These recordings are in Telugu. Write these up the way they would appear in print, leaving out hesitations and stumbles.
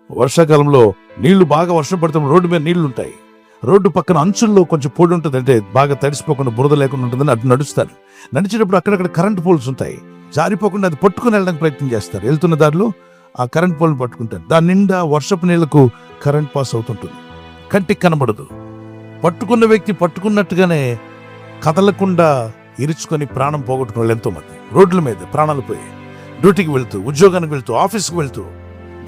వర్షాకాలంలో నీళ్లు బాగా వర్షం పడుతున్న రోడ్డు మీద నీళ్లు ఉంటాయి. రోడ్డు పక్కన అంచుల్లో కొంచెం పొడి ఉంటుంది, అంటే బాగా తడిసిపోకుండా బురద లేకుండా ఉంటుందని అటు నడుస్తారు. నడిచేటప్పుడు అక్కడక్కడ కరెంట్ పోల్స్ ఉంటాయి. జారిపోకుండా అది పట్టుకుని వెళ్ళడానికి ప్రయత్నం చేస్తారు. వెళ్తున్న దారిలో ఆ కరెంట్ పోల్ని పట్టుకుంటారు. దాని నిండా వర్షపు నీళ్లకు కరెంట్ పాస్ అవుతుంటుంది. కంటికి కనబడదు. పట్టుకున్న వ్యక్తి పట్టుకున్నట్టుగానే కదలకుండా ఇరుచుకొని ప్రాణం పోగొట్టుకున్న వాళ్ళు ఎంతోమంది రోడ్ల మీద ప్రాణాలు పోయి, డ్యూటీకి వెళ్తూ, ఉద్యోగానికి వెళ్తూ, ఆఫీస్కి వెళ్తూ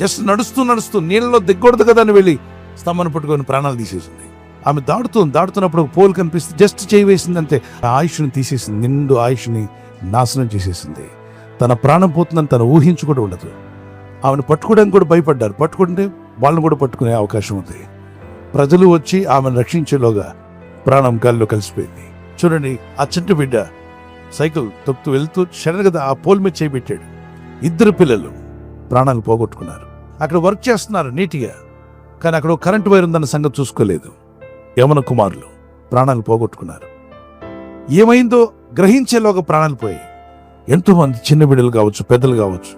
జస్ట్ నడుస్తూ నీళ్ళలో దిగ్గొడదు కదా అని వెళ్ళి స్తంభాన్ని పట్టుకొని ప్రాణాలు తీసేసింది. ఆమె దాడుతున్నప్పుడు ఒక పోల్ కనిపిస్తే జస్ట్ చేయి వేసింది అంతే, ఆ ఆయుష్ని తీసేసింది. నిండు ఆయుష్ని నాశనం చేసేసింది. తన ప్రాణం పోతుందని తను ఊహించి కూడా ఉండదు. ఆమెను పట్టుకోవడానికి కూడా భయపడ్డారు. పట్టుకుంటే వాళ్ళని కూడా పట్టుకునే అవకాశం ఉంది. ప్రజలు వచ్చి ఆమెను రక్షించేలోగా ప్రాణం గాలిలో కలిసిపోయింది. చూడండి, ఆ చిన్న బిడ్డ సైకిల్ తొక్కుతూ వెళ్తూ సడన్గా ఆ పోల్ మీద చేయిబెట్టాడు. 2 పిల్లలు ప్రాణాలు పోగొట్టుకున్నారు. అక్కడ వర్క్ చేస్తున్నారు నీట్గా, కానీ అక్కడ కరెంటు వైర్ ఉందన్న సంగతి చూసుకోలేదు. యవన కుమారులు ప్రాణాలు పోగొట్టుకున్నారు. ఏమైందో గ్రహించేలోగా ప్రాణాలు పోయి ఎంతోమంది చిన్న బిడ్డలు కావచ్చు, పెద్దలు కావచ్చు.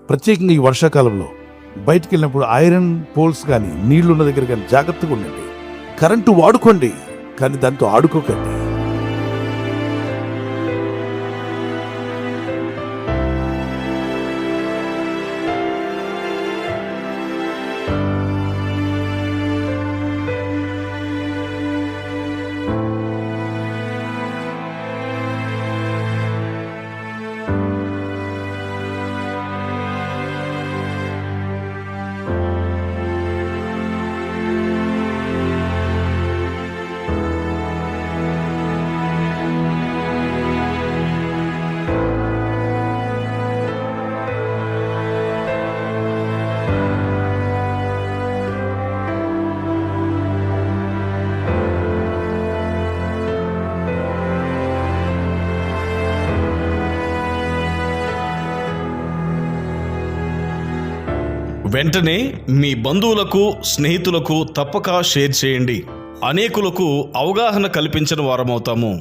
ప్రత్యేకంగా ఈ వర్షాకాలంలో బయటికి వెళ్ళినప్పుడు ఐరన్ పోల్స్ కానీ నీళ్లున్న దగ్గర కానీ జాగ్రత్తగా ఉండండి. కరెంటు వాడుకోండి, కానీ దాంతో ఆడుకోకండి. వెంటనే మీ బంధువులకు, స్నేహితులకు తప్పక షేర్ చేయండి. అనేకులకు అవగాహన కల్పించిన వారమవుతాము.